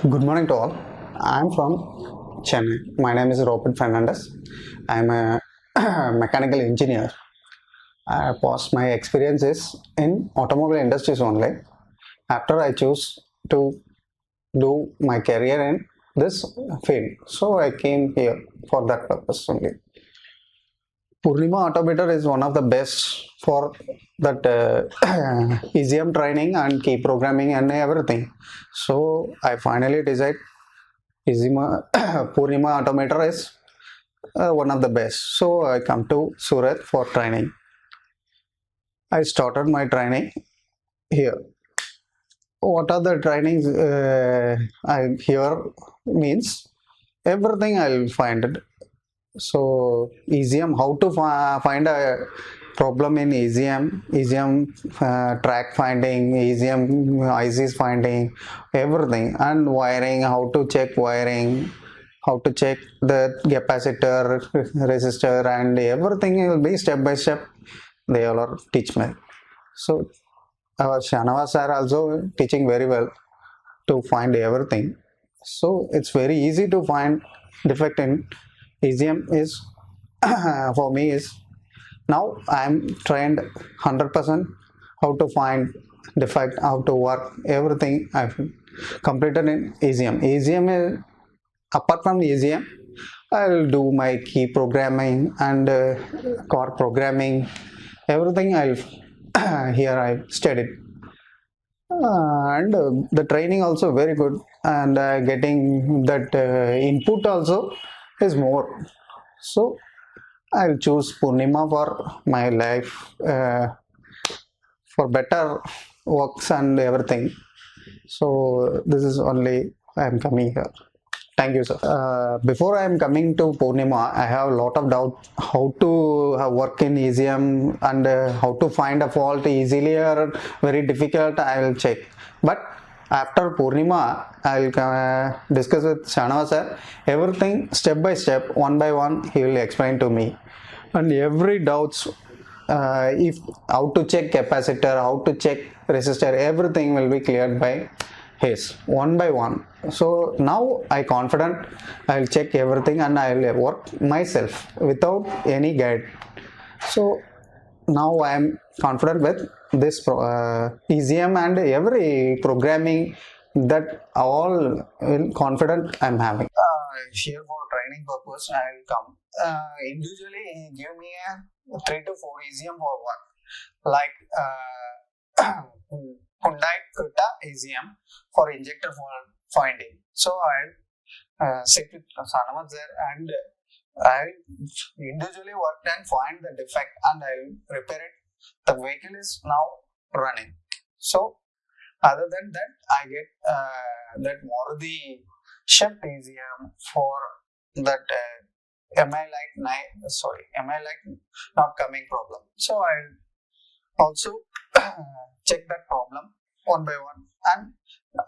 Good morning to all. I'm from Chennai. My name is Robert Fernandez. I'm a mechanical engineer. Past my experiences in automobile industries only. After I choose to do my career in this field, so I came here for that purpose only. Purnima Automator is one of the best for that ECM training and key programming and everything. So I finally decided Purnima Automator is one of the best. So I come to Surat for training. I started my training here. What are the trainings I here means everything I'll find it. So ECM, how to find a problem in ECM track finding, ECM ICs finding, everything, and wiring, how to check wiring, how to check the capacitor, resistor, and everything will be step by step. They all are teach me. So Shanavas are also teaching very well to find everything. So it's very easy to find defect in ECM is for me is now I'm trained 100% how to find defect, how to work, everything I've completed in ECM. ECM is apart from ECM, I'll do my key programming and core programming, everything I'll here I studied. And the training also very good, and getting that input also is more. So I'll choose Purnima for my life, for better works and everything. So this is only I'm coming here. Thank you, sir. Before I am coming to Purnima, I have a lot of doubt how to work in ECM and how to find a fault easily or very difficult. I will check. But after Purnima, I will discuss with Shanava sir. Everything step by step, one by one, he will explain to me. And every doubts, if how to check capacitor, how to check resistor, everything will be cleared by his one by one. So now I confident I'll check everything and I'll work myself without any guide. So now I am confident with this ECM and every programming, that all confident I'm having. Here for training purpose I will come. Individually give me a 3 to 4 ECM for work, like Hyundai Creta ECM for injector finding. So I'll sit with Sanamat there and I individually work and find the defect and I'll repair it. The vehicle is now running. So other than that, I get that Maruti Shift ECM for that MI light not coming problem. So I'll also check that problem one by one and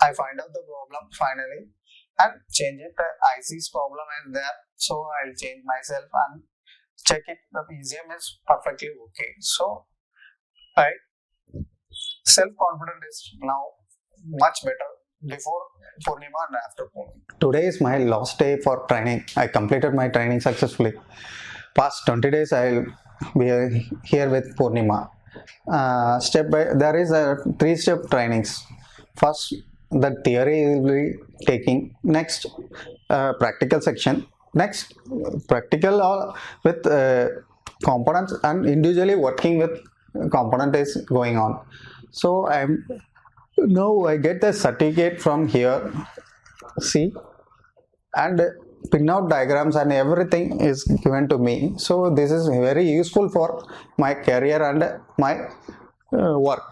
I find out the problem finally and change it. The IC's problem is there, so I'll change myself and check it. The ECM is perfectly okay. So I self-confident is now much better before Purnima and after Purnima. Today is my last day for training. I completed my training successfully. Past 20 days I'll be here with Purnima. There is a 3-step trainings. First, the theory will be taking. Next, practical section. Next, practical with components and individually working with component is going on. So I get the certificate from here. See, and pinout diagrams and everything is given to me. So this is very useful for my career and my work.